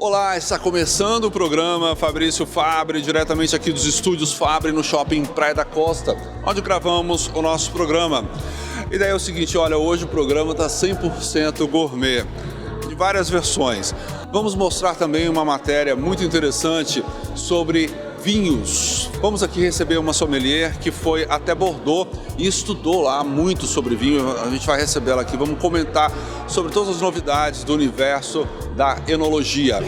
Olá, está começando o programa Fabrício Fabbri, diretamente aqui dos estúdios Fabbri no Shopping Praia da Costa, onde gravamos o nosso programa. E daí é o seguinte, olha, hoje o programa está 100% gourmet, de várias versões. Vamos mostrar também uma matéria muito interessante sobre vinhos. Vamos aqui receber uma sommelier que foi até Bordeaux e estudou lá muito sobre vinho. A gente vai receber ela aqui, vamos comentar sobre todas as novidades do universo da enologia.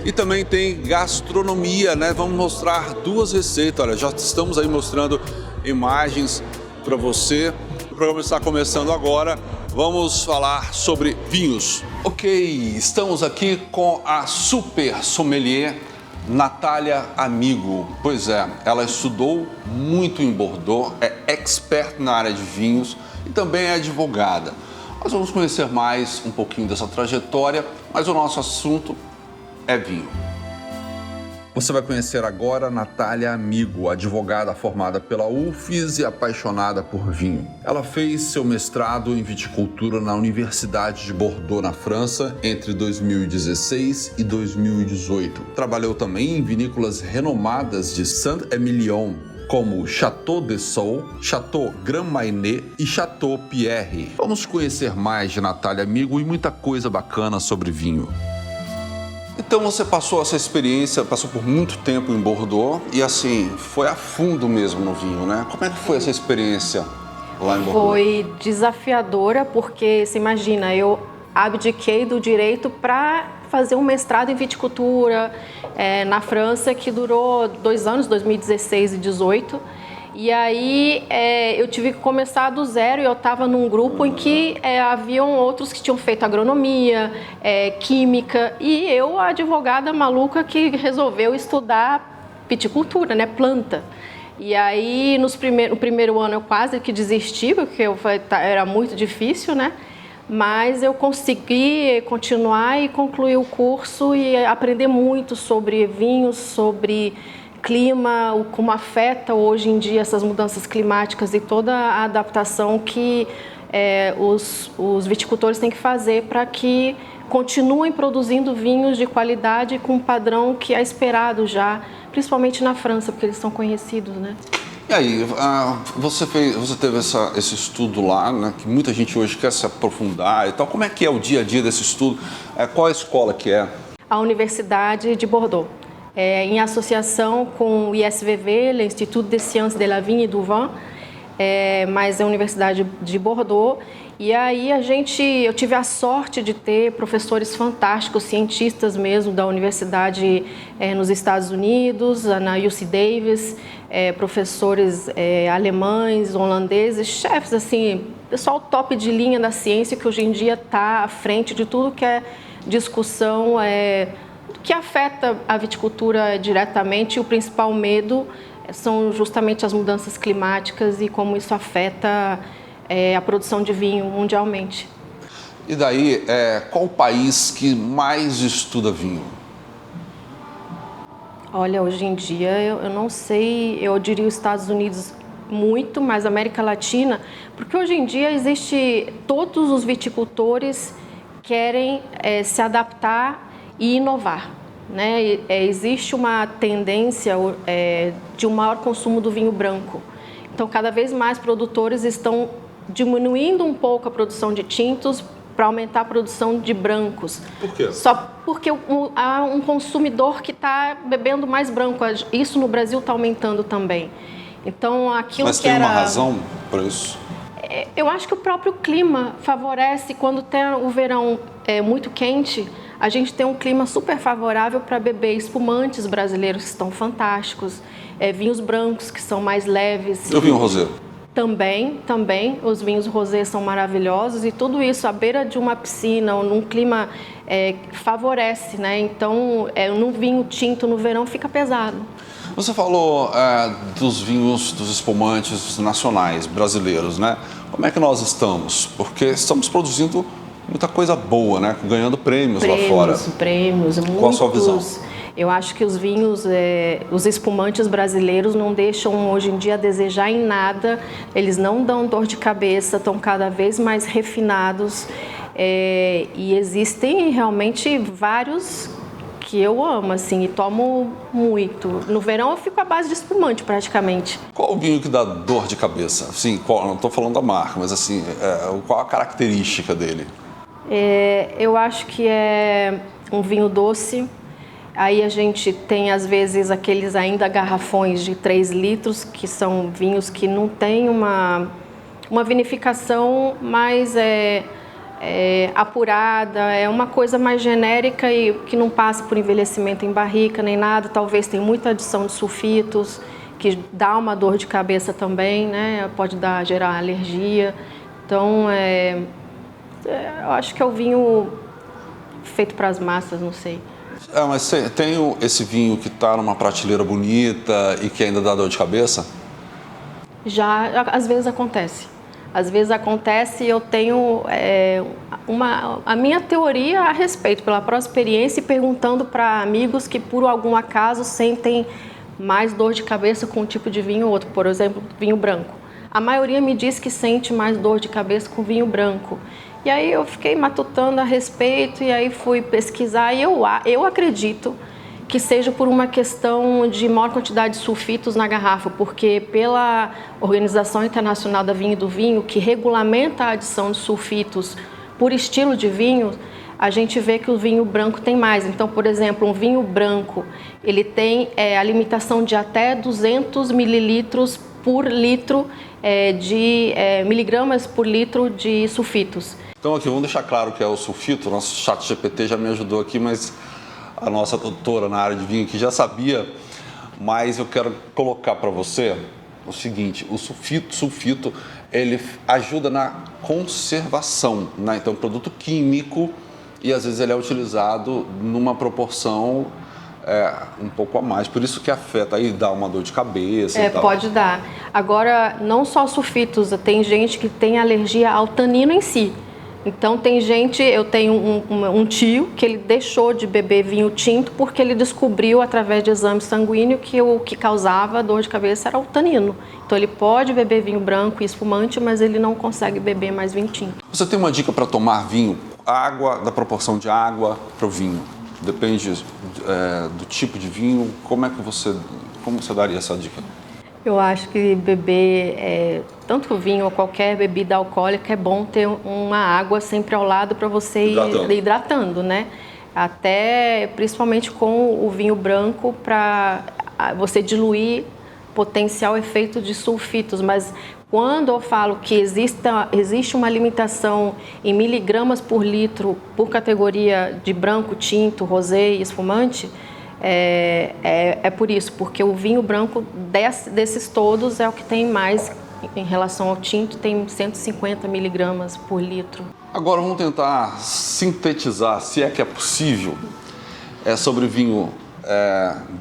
E também tem gastronomia, né? Vamos mostrar duas receitas. Olha, já estamos aí mostrando imagens para você. O programa está começando agora. Vamos falar sobre vinhos. Ok, estamos aqui com a super sommelier Natália Amigo. Pois é, ela estudou muito em Bordeaux, é expert na área de vinhos e também é advogada. Nós vamos conhecer mais um pouquinho dessa trajetória, mas o nosso assunto é vinho. Você vai conhecer agora Natália Amigo, advogada formada pela UFES e apaixonada por vinho. Ela fez seu mestrado em viticultura na Universidade de Bordeaux, na França, entre 2016 e 2018. Trabalhou também em vinícolas renomadas de Saint-Émilion, como Château de Sol, Château Grand Marnier e Château Pierre. Vamos conhecer mais de Natália Amigo e muita coisa bacana sobre vinho. Então você passou essa experiência, passou por muito tempo em Bordeaux e assim, foi a fundo mesmo no vinho, né? Como é que foi essa experiência lá em Bordeaux? Foi desafiadora porque, você imagina, eu abdiquei do direito para fazer um mestrado em viticultura na França, que durou 2 anos, 2016 e 2018. E aí eu tive que começar do zero e eu estava num grupo em que haviam outros que tinham feito agronomia, química, e eu, a advogada maluca que resolveu estudar viticultura, né, planta. E aí no primeiro ano eu quase que desisti, porque era muito difícil, né? Mas eu consegui continuar e concluir o curso e aprender muito sobre vinhos, sobre clima, como afeta hoje em dia essas mudanças climáticas e toda a adaptação que os viticultores têm que fazer para que continuem produzindo vinhos de qualidade com um padrão que é esperado já, principalmente na França, porque eles são conhecidos, né? E aí, você teve esse estudo lá, né, que muita gente hoje quer se aprofundar e tal. Como é que é o dia a dia desse estudo? Qual a escola que é? A Universidade de Bordeaux. Em associação com o ISVV, l'Institut des Sciences de la Vigne et du Vin, mas é a Universidade de Bordeaux. E aí eu tive a sorte de ter professores fantásticos, cientistas mesmo da universidade nos Estados Unidos, na UC Davis, professores alemães, holandeses, chefes, assim, pessoal top de linha da ciência que hoje em dia está à frente de tudo que é discussão que afeta a viticultura diretamente. O principal medo são justamente as mudanças climáticas e como isso afeta a produção de vinho mundialmente. E daí, qual o país que mais estuda vinho? Olha, hoje em dia eu não sei, eu diria os Estados Unidos muito, mas a América Latina, porque hoje em dia todos os viticultores querem se adaptar e inovar, né? Existe uma tendência de um maior consumo do vinho branco. Então, cada vez mais produtores estão diminuindo um pouco a produção de tintos para aumentar a produção de brancos. Por quê? Só porque há um consumidor que está bebendo mais branco. Isso no Brasil está aumentando também. Então, aquilo Mas que tem era... uma razão para isso? Eu acho que o próprio clima favorece. Quando tem o verão muito quente, a gente tem um clima super favorável para beber espumantes brasileiros que estão fantásticos, vinhos brancos que são mais leves. E o vinho rosé? Também, os vinhos rosé são maravilhosos e tudo isso à beira de uma piscina ou num clima favorece, né? Então, num vinho tinto no verão fica pesado. Você falou dos vinhos, dos espumantes nacionais brasileiros, né? Como é que nós estamos? Porque estamos produzindo muita coisa boa, né? Ganhando prêmios lá fora. Prêmios, muitos. Qual a sua visão? Eu acho que os vinhos, os espumantes brasileiros não deixam hoje em dia a desejar em nada. Eles não dão dor de cabeça, estão cada vez mais refinados. E existem realmente vários que eu amo, assim, e tomo muito. No verão eu fico à base de espumante, praticamente. Qual o vinho que dá dor de cabeça? Assim, não estou falando da marca, mas assim, qual a característica dele? Eu acho que é um vinho doce. Aí a gente tem, às vezes, aqueles ainda garrafões de 3 litros, que são vinhos que não têm uma vinificação mais apurada, é uma coisa mais genérica e que não passa por envelhecimento em barrica nem nada. Talvez tenha muita adição de sulfitos, que dá uma dor de cabeça também, né? Pode gerar alergia. Então, eu acho que é o vinho feito para as massas, não sei. Mas tem esse vinho que está numa prateleira bonita e que ainda dá dor de cabeça? Já, às vezes acontece. Às vezes acontece e eu tenho a minha teoria a respeito, pela própria experiência, e perguntando para amigos que por algum acaso sentem mais dor de cabeça com um tipo de vinho ou outro, por exemplo, vinho branco. A maioria me diz que sente mais dor de cabeça com vinho branco. E aí eu fiquei matutando a respeito e aí fui pesquisar e eu acredito que seja por uma questão de maior quantidade de sulfitos na garrafa, porque pela Organização Internacional da Vinho e do Vinho, que regulamenta a adição de sulfitos por estilo de vinho, a gente vê que o vinho branco tem mais. Então, por exemplo, um vinho branco, ele tem a limitação de até 200 mililitros por litro miligramas por litro de sulfitos. Então aqui, vamos deixar claro que é o sulfito. O nosso chat GPT já me ajudou aqui, mas a nossa doutora na área de vinho aqui já sabia. Mas eu quero colocar para você o seguinte: o sulfito ele ajuda na conservação, né? Então, produto químico, e às vezes ele é utilizado numa proporção um pouco a mais, por isso que afeta, aí dá uma dor de cabeça e tal. Pode dar. Agora, não só sulfitos, tem gente que tem alergia ao tanino em si. Então tem gente, eu tenho um tio que ele deixou de beber vinho tinto porque ele descobriu através de exame sanguíneo que o que causava dor de cabeça era o tanino. Então ele pode beber vinho branco e espumante, mas ele não consegue beber mais vinho tinto. Você tem uma dica para tomar vinho? Água, da proporção de água para o vinho? Depende do tipo de vinho. Como você daria essa dica? Eu acho que beber tanto vinho ou qualquer bebida alcoólica é bom ter uma água sempre ao lado para você ir hidratando, né? Até principalmente com o vinho branco para você diluir potencial efeito de sulfitos. Mas quando eu falo que existe uma limitação em miligramas por litro por categoria de branco, tinto, rosé e espumante, é por isso, porque o vinho branco desses todos é o que tem mais em relação ao tinto, tem 150 miligramas por litro. Agora vamos tentar sintetizar, se é que é possível, sobre vinho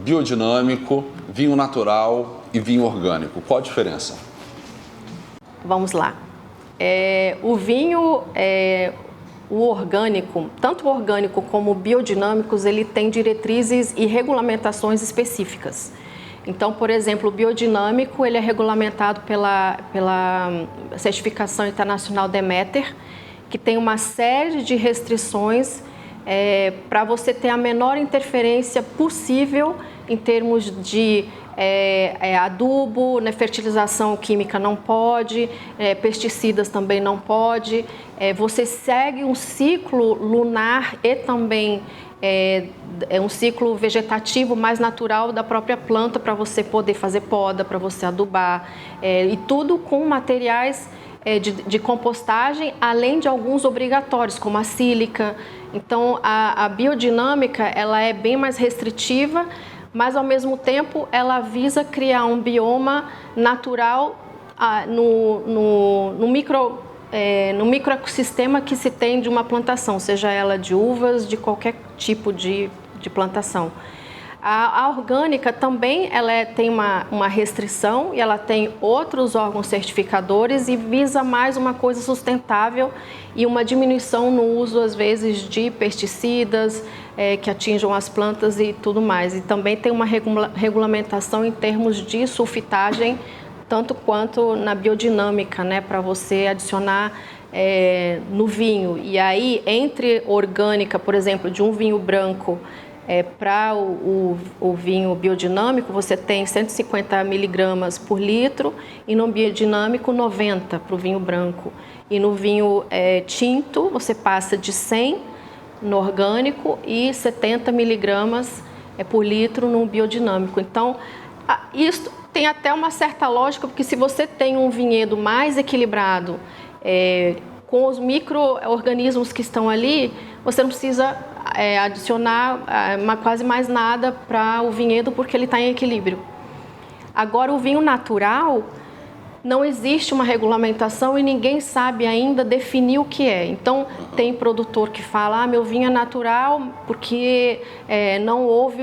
biodinâmico, vinho natural e vinho orgânico. Qual a diferença? Vamos lá. O vinho... O orgânico, tanto o orgânico como o biodinâmicos, ele tem diretrizes e regulamentações específicas. Então, por exemplo, o biodinâmico ele é regulamentado pela certificação internacional Demeter, que tem uma série de restrições para você ter a menor interferência possível em termos de adubo, né, fertilização química não pode, pesticidas também não pode. Você segue um ciclo lunar e também um ciclo vegetativo mais natural da própria planta para você poder fazer poda, para você adubar, e tudo com materiais de compostagem, além de alguns obrigatórios, como a sílica. Então, a biodinâmica ela é bem mais restritiva, mas ao mesmo tempo ela visa criar um bioma natural no microecossistema que se tem de uma plantação, seja ela de uvas, de qualquer tipo de plantação. A orgânica também tem uma restrição e ela tem outros órgãos certificadores e visa mais uma coisa sustentável e uma diminuição no uso, às vezes, de pesticidas que atinjam as plantas e tudo mais. E também tem uma regulamentação em termos de sulfitagem, tanto quanto na biodinâmica, né, para você adicionar no vinho. E aí, entre orgânica, por exemplo, de um vinho branco Para o vinho biodinâmico, você tem 150 miligramas por litro e no biodinâmico 90 para o vinho branco. E no vinho tinto, você passa de 100 no orgânico e 70 miligramas por litro no biodinâmico. Então, isso tem até uma certa lógica, porque se você tem um vinhedo mais equilibrado, com os micro-organismos que estão ali, você não precisa adicionar quase mais nada para o vinhedo, porque ele está em equilíbrio. Agora, o vinho natural, não existe uma regulamentação e ninguém sabe ainda definir o que é. Então, tem produtor que fala, meu vinho é natural porque não houve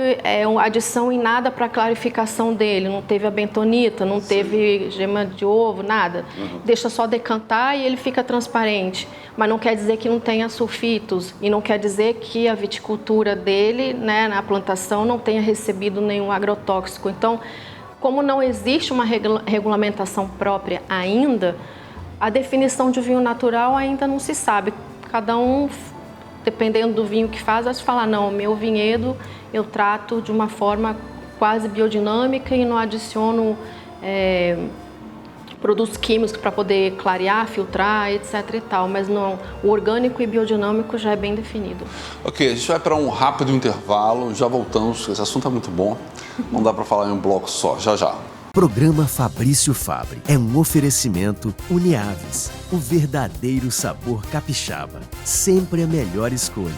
adição em nada para a clarificação dele, não teve a bentonita, não teve gema de ovo, nada. Deixa só decantar e ele fica transparente. Mas não quer dizer que não tenha sulfitos e não quer dizer que a viticultura dele, né, na plantação, não tenha recebido nenhum agrotóxico. Então, como não existe uma regulamentação própria ainda, a definição de vinho natural ainda não se sabe. Cada um, dependendo do vinho que faz, vai falar, não, meu vinhedo eu trato de uma forma quase biodinâmica e não adiciono produtos químicos para poder clarear, filtrar, etc. e tal. Mas não, o orgânico e biodinâmico já é bem definido. Ok, a gente vai para um rápido intervalo, já voltamos, esse assunto é muito bom. Não dá para falar em um bloco só, já já. Programa Fabrício Fabre é um oferecimento Uniaves, o verdadeiro sabor capixaba, sempre a melhor escolha.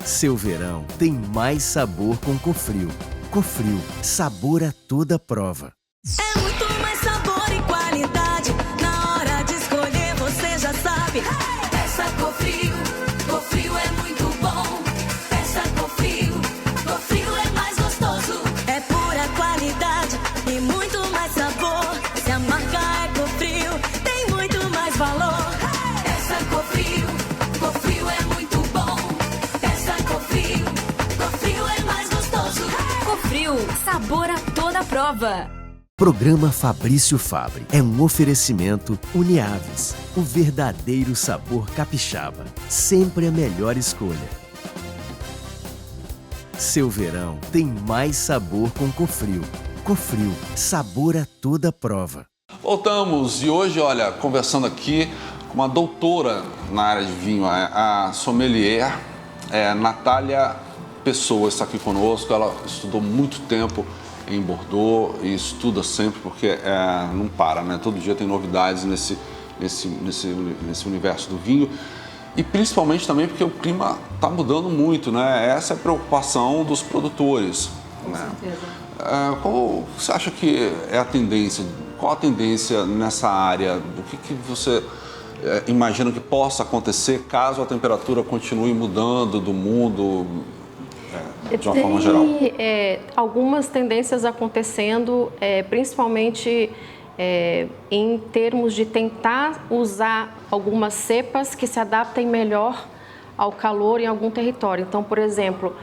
Seu verão tem mais sabor com Cofrio. Cofrio, sabor a toda prova. É muito mais sabor e qualidade, na hora de escolher você já sabe. Peça Cofrio, Cofrio é muito bom. Peça Cofrio, Cofrio é mais gostoso. É pura qualidade e muito mais sabor. Se a marca é Cofrio, tem muito mais valor. Peça Cofrio, Cofrio é muito bom. Peça Cofrio, Cofrio é mais gostoso. Cofrio, sabor a toda prova. Programa Fabrício Fabre é um oferecimento Uniaves, o verdadeiro sabor capixaba, sempre a melhor escolha. Seu verão tem mais sabor com Cofrio. Cofrio, sabor a toda prova. Voltamos e hoje, olha, conversando aqui com uma doutora na área de vinho, a sommelier Natália Pessoa está aqui conosco. Ela estudou muito tempo em Bordeaux e estuda sempre porque não para, né? Todo dia tem novidades nesse universo do vinho e principalmente também porque o clima está mudando muito, né? Essa é a preocupação dos produtores. Com certeza. Qual você acha que é a tendência? Qual a tendência nessa área? O que você imagina que possa acontecer caso a temperatura continue mudando do mundo? De uma forma geral. Algumas tendências acontecendo, principalmente em termos de tentar usar algumas cepas que se adaptem melhor ao calor em algum território. Então, por exemplo,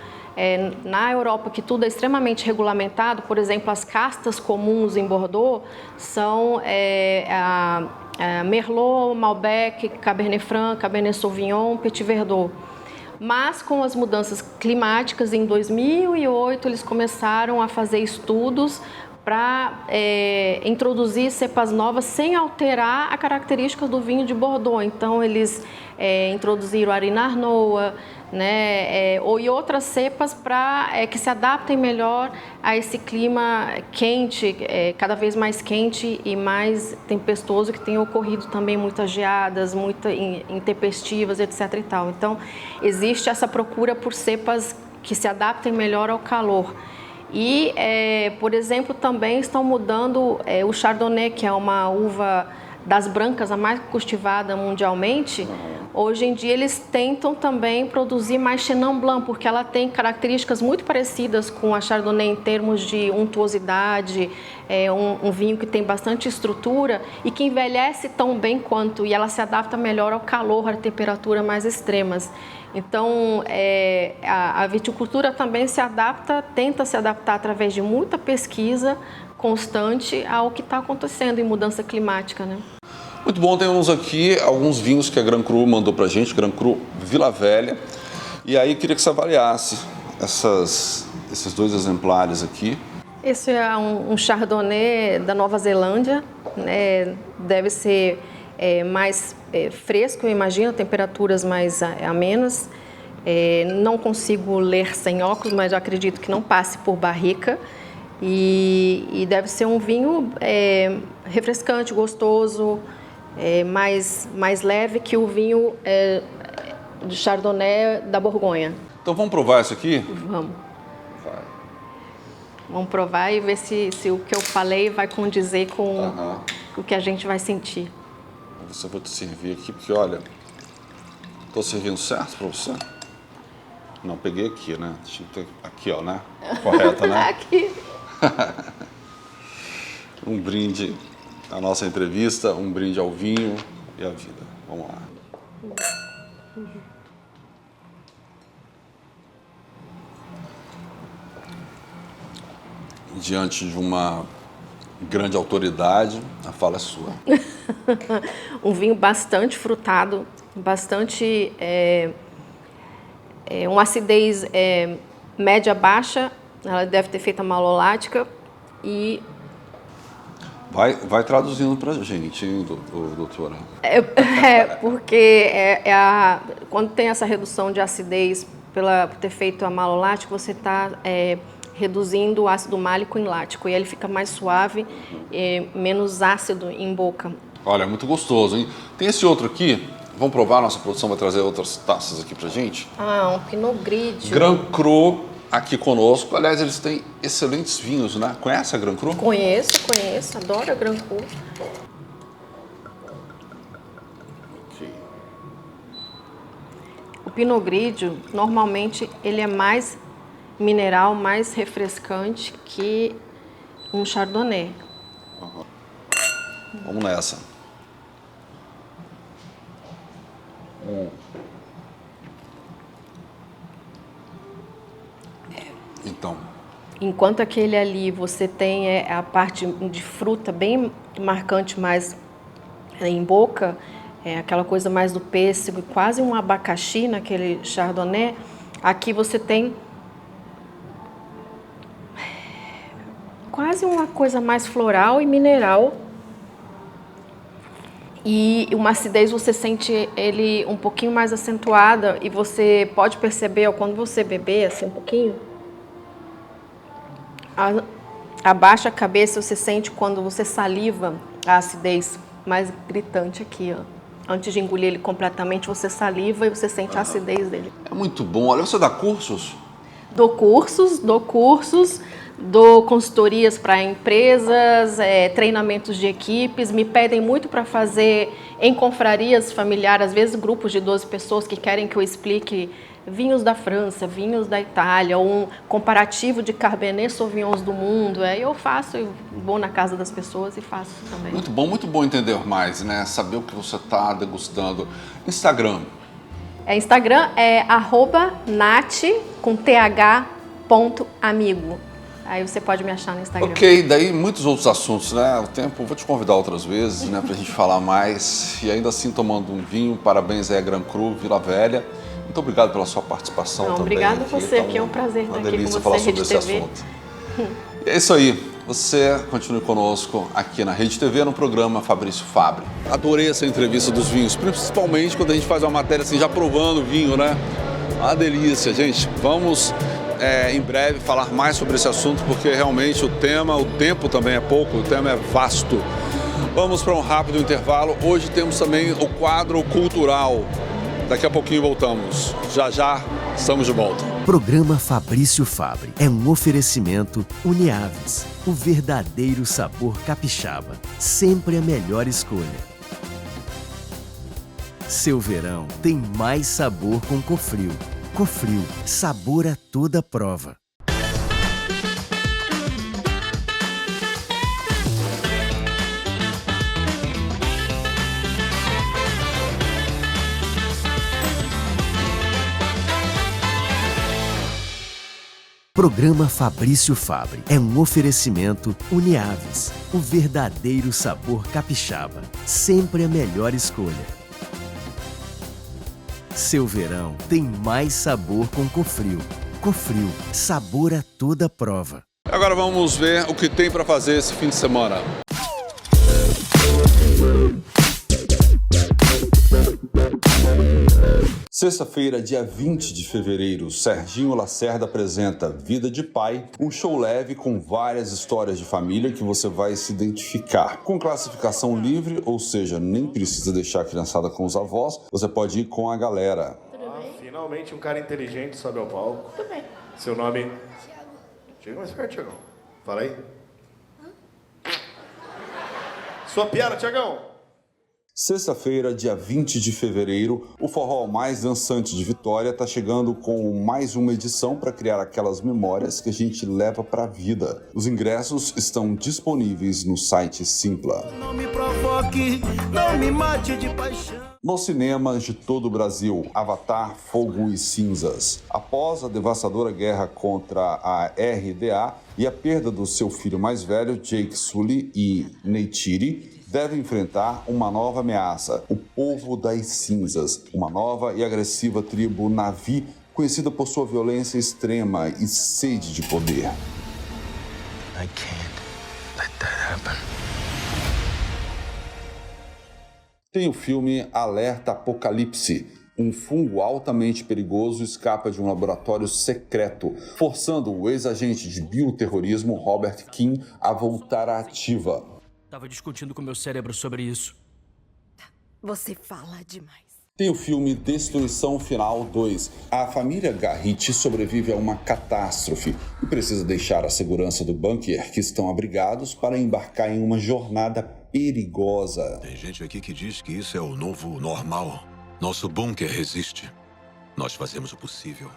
na Europa, que tudo é extremamente regulamentado, por exemplo, as castas comuns em Bordeaux são Merlot, Malbec, Cabernet Franc, Cabernet Sauvignon, Petit Verdot. Mas com as mudanças climáticas, em 2008, eles começaram a fazer estudos para introduzir cepas novas sem alterar a característica do vinho de Bordeaux. Então, eles introduziram a Arinarnoa, né, e outras cepas para que se adaptem melhor a esse clima quente, cada vez mais quente e mais tempestuoso, que tem ocorrido também muitas geadas, muitas intempestivas, etc. e tal. Então, existe essa procura por cepas que se adaptem melhor ao calor. E, por exemplo, também estão mudando o Chardonnay, que é uma uva das brancas, a mais cultivada mundialmente. Hoje em dia eles tentam também produzir mais Chenin Blanc, porque ela tem características muito parecidas com a Chardonnay em termos de untuosidade, um vinho que tem bastante estrutura e que envelhece tão bem quanto, e ela se adapta melhor ao calor, à temperatura mais extremas. Então, a viticultura também tenta se adaptar através de muita pesquisa constante ao que está acontecendo em mudança climática, né? Muito bom, temos aqui alguns vinhos que a Gran Cru mandou pra gente, Gran Cru Vila Velha. E aí queria que você avaliasse esses 2 exemplares aqui. Esse é um Chardonnay da Nova Zelândia, né? Deve ser mais fresco, eu imagino, temperaturas mais amenas. Não consigo ler sem óculos, mas eu acredito que não passe por barrica. E deve ser um vinho refrescante, gostoso, mais leve que o vinho de Chardonnay da Borgonha. Então vamos provar isso aqui? Vamos. Vai. Vamos provar e ver se o que eu falei vai condizer com o que a gente vai sentir. Vou ver se eu vou te servir aqui, porque olha, tô servindo certo para você? Não, peguei aqui, né? Deixa eu ter aqui, ó, né? Correta, né? Aqui. Um brinde à nossa entrevista, um brinde ao vinho e à vida. Vamos lá. Diante de uma grande autoridade, a fala é sua. Um vinho bastante frutado, bastante... uma acidez média-baixa, ela deve ter feito a malolática e... Vai traduzindo pra gente, hein, doutora? Porque quando tem essa redução de acidez por ter feito a malolática, você está reduzindo o ácido málico em lático e ele fica mais suave, menos ácido em boca. Olha, muito gostoso, hein? Tem esse outro aqui, vamos provar, nossa produção vai trazer outras taças aqui pra gente. Um Pinot Grigio. Grand Cru aqui conosco. Aliás, eles têm excelentes vinhos, né? Conhece a Grand Cru? Conheço, adoro a Grand Cru. Ok. O Pinot Grigio, normalmente, ele é mais mineral, mais refrescante que um Chardonnay. Vamos nessa. Então. Enquanto aquele ali você tem a parte de fruta bem marcante, mais em boca, aquela coisa mais do pêssego, quase um abacaxi naquele Chardonnay, aqui você tem quase uma coisa mais floral e mineral. E uma acidez você sente ele um pouquinho mais acentuada e você pode perceber, quando você beber assim um pouquinho, abaixa a cabeça, você sente quando você saliva a acidez mais gritante aqui, ó. Antes de engolir ele completamente, você saliva e você sente a acidez dele. É muito bom. Olha, você dá cursos? Dou cursos, dou consultorias para empresas, treinamentos de equipes, me pedem muito para fazer em confrarias familiares, às vezes grupos de 12 pessoas que querem que eu explique vinhos da França, vinhos da Itália, um comparativo de Cabernet Sauvignons do mundo. Eu faço, eu vou na casa das pessoas e faço também. Muito bom entender mais, né? Saber o que você está degustando. Instagram. Instagram é @nat.amigo. Aí você pode me achar no Instagram. Ok, daí muitos outros assuntos, né? O tempo, vou te convidar outras vezes, né? Pra gente falar mais. E ainda assim tomando um vinho. Parabéns aí a Grand Cru, Vila Velha. Muito obrigado pela sua participação também. Obrigado a aqui. você, que é um prazer estar aqui com você, falar sobre Rede esse TV. assunto. E é isso aí. Você continue conosco aqui na Rede TV, no programa Fabrício Fabbri. Adorei essa entrevista dos vinhos, principalmente quando a gente faz uma matéria assim, já provando o vinho, né? Uma delícia, gente. Vamos em breve falar mais sobre esse assunto, porque realmente o tempo também é pouco, o tema é vasto. Vamos para um rápido intervalo. Hoje temos também o quadro cultural. Daqui a pouquinho voltamos. Já estamos de volta. Programa Fabrício Fabbri é um oferecimento Uniaves, o verdadeiro sabor capixaba, sempre a melhor escolha. Seu verão tem mais sabor com Cofrio. Cofrio, sabor a toda prova. Programa Fabrício Fabbri é um oferecimento Uniaves, o verdadeiro sabor capixaba, sempre a melhor escolha. Seu verão tem mais sabor com Cofrio. Cofrio, sabor a toda prova. Agora vamos ver o que tem para fazer esse fim de semana. Sexta-feira, dia 20 de fevereiro, Serginho Lacerda apresenta Vida de Pai, um show leve com várias histórias de família que você vai se identificar. Com classificação livre, ou seja, nem precisa deixar a criançada com os avós, você pode ir com a galera. Finalmente um cara inteligente sobe ao palco. Tudo bem. Seu nome? Thiago. Chega mais perto, Thiagão. Fala aí. Sua piada, Thiagão. Sexta-feira, dia 20 de fevereiro, o forró mais dançante de Vitória está chegando com mais uma edição para criar aquelas memórias que a gente leva para a vida. Os ingressos estão disponíveis no site Simpla. Não me provoque, não me mate de paixão. Nos cinemas de todo o Brasil, Avatar, Fogo e Cinzas. Após a devastadora guerra contra a RDA e a perda do seu filho mais velho, Jake Sully e Neytiri, deve enfrentar uma nova ameaça, o Povo das Cinzas, uma nova e agressiva tribo Na'vi, conhecida por sua violência extrema e sede de poder. I can't let that happen. Tem o filme Alerta Apocalipse. Um fungo altamente perigoso escapa de um laboratório secreto, forçando o ex-agente de bioterrorismo Robert King a voltar à ativa. Tava discutindo com meu cérebro sobre isso. Você fala demais. Tem o filme Destruição Final 2. A família Garrett sobrevive a uma catástrofe e precisa deixar a segurança do bunker que estão abrigados para embarcar em uma jornada perigosa. Tem gente aqui que diz que isso é o novo normal. Nosso bunker resiste. Nós fazemos o possível.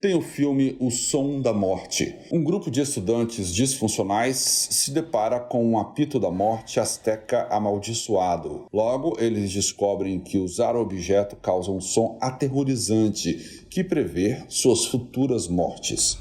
Tem o filme O Som da Morte. Um grupo de estudantes disfuncionais se depara com um apito da morte asteca amaldiçoado. Logo, eles descobrem que usar o objeto causa um som aterrorizante que prevê suas futuras mortes.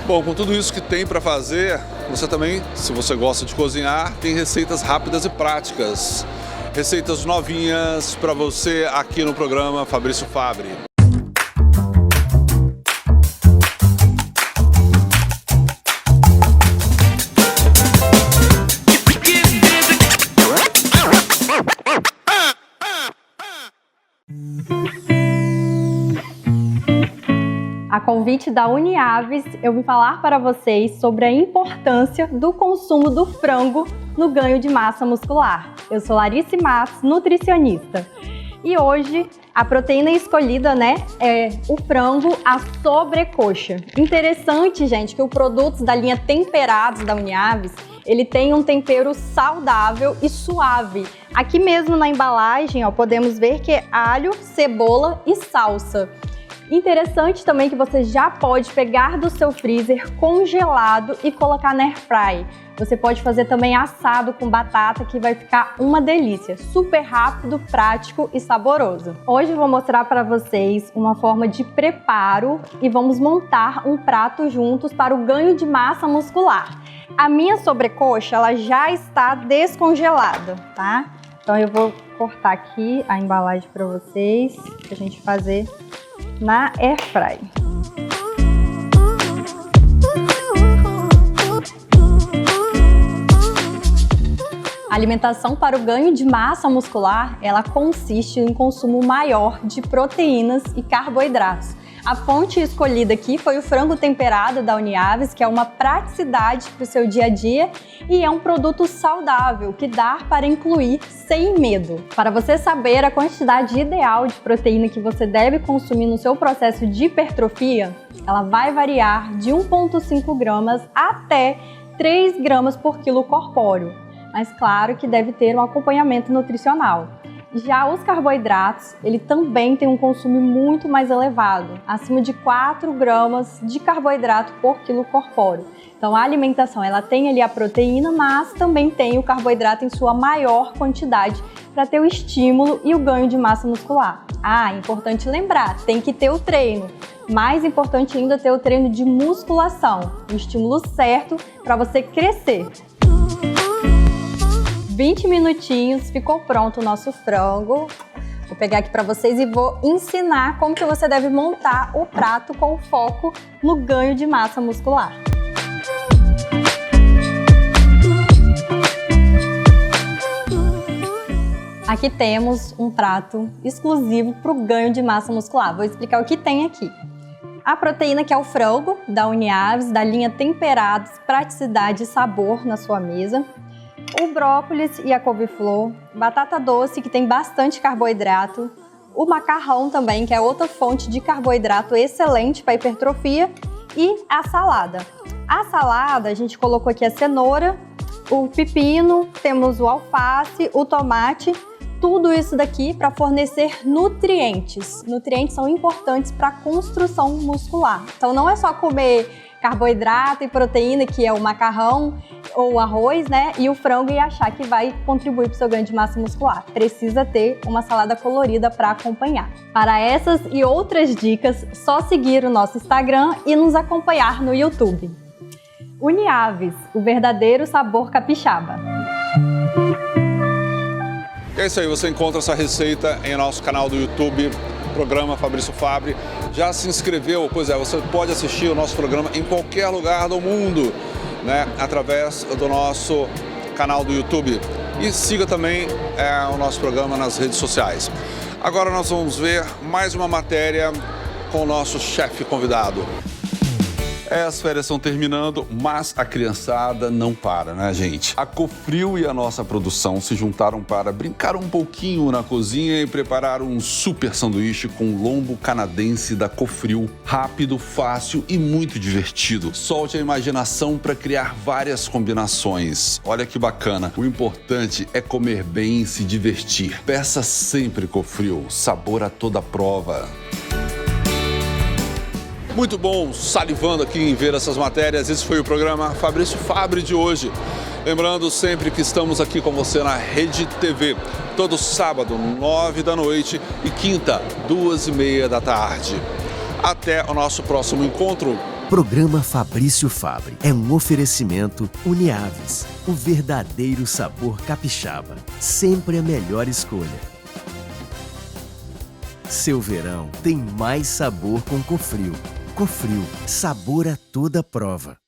Bom, com tudo isso que tem para fazer, você também, se você gosta de cozinhar, tem receitas rápidas e práticas. Receitas novinhas para você aqui no programa Fabrício Fabre. A convite da Uniaves, eu vim falar para vocês sobre a importância do consumo do frango no ganho de massa muscular. Eu sou Larissa Matos, nutricionista. E hoje a proteína escolhida, é o frango, a sobrecoxa. Interessante, gente, que os produtos da linha Temperados da Uniaves, ele tem um tempero saudável e suave. Aqui mesmo na embalagem, podemos ver que é alho, cebola e salsa. Interessante também que você já pode pegar do seu freezer congelado e colocar na airfry. Você pode fazer também assado com batata, que vai ficar uma delícia. Super rápido, prático e saboroso. Hoje eu vou mostrar para vocês uma forma de preparo e vamos montar um prato juntos para o ganho de massa muscular. A minha sobrecoxa, ela já está descongelada, tá? Então eu vou cortar aqui a embalagem para vocês, pra gente fazer na airfry. A alimentação para o ganho de massa muscular, ela consiste em consumo maior de proteínas e carboidratos. A fonte escolhida aqui foi o frango temperado da Uniaves, que é uma praticidade para o seu dia a dia e é um produto saudável que dá para incluir sem medo. Para você saber a quantidade ideal de proteína que você deve consumir no seu processo de hipertrofia, ela vai variar de 1,5 gramas até 3 gramas por quilo corpóreo, mas claro que deve ter um acompanhamento nutricional. Já os carboidratos, ele também tem um consumo muito mais elevado, acima de 4 gramas de carboidrato por quilo corpóreo. Então a alimentação, ela tem ali a proteína, mas também tem o carboidrato em sua maior quantidade para ter o estímulo e o ganho de massa muscular. Importante lembrar, tem que ter o treino. Mais importante ainda ter o treino de musculação, o estímulo certo para você crescer. 20 minutinhos, ficou pronto o nosso frango. Vou pegar aqui para vocês e vou ensinar como que você deve montar o prato com foco no ganho de massa muscular. Aqui temos um prato exclusivo para o ganho de massa muscular. Vou explicar o que tem aqui. A proteína, que é o frango, da Uniaves, da linha Temperados, praticidade e sabor na sua mesa. O brócolis e a couve-flor, batata doce, que tem bastante carboidrato. O macarrão também, que é outra fonte de carboidrato excelente para hipertrofia. E a salada. A salada, a gente colocou aqui a cenoura, o pepino, temos o alface, o tomate. Tudo isso daqui para fornecer nutrientes. Nutrientes são importantes para a construção muscular. Então não é só comer carboidrato e proteína, que é o macarrão ou o arroz, né? E o frango e achar que vai contribuir para o seu ganho de massa muscular. Precisa ter uma salada colorida para acompanhar. Para essas e outras dicas, só seguir o nosso Instagram e nos acompanhar no YouTube. Uniaves, o verdadeiro sabor capixaba. É isso aí, você encontra essa receita em nosso canal do YouTube, programa Fabrício Fabre. Já se inscreveu? Pois é, você pode assistir o nosso programa em qualquer lugar do mundo, né? Através do nosso canal do YouTube. E siga também o nosso programa nas redes sociais. Agora nós vamos ver mais uma matéria com o nosso chefe convidado. As férias estão terminando, mas a criançada não para, né, gente? A Cofril e a nossa produção se juntaram para brincar um pouquinho na cozinha e preparar um super sanduíche com lombo canadense da Cofril. Rápido, fácil e muito divertido. Solte a imaginação para criar várias combinações. Olha que bacana. O importante é comer bem e se divertir. Peça sempre Cofril, sabor a toda prova. Muito bom, salivando aqui em ver essas matérias. Esse foi o programa Fabrício Fabre de hoje. Lembrando sempre que estamos aqui com você na Rede TV, todo sábado, 9 da noite e quinta, 2h30 da tarde. Até o nosso próximo encontro. Programa Fabrício Fabre é um oferecimento Uniaves, o verdadeiro sabor capixaba. Sempre a melhor escolha. Seu verão tem mais sabor com Cofril. Cofril, sabor a toda prova.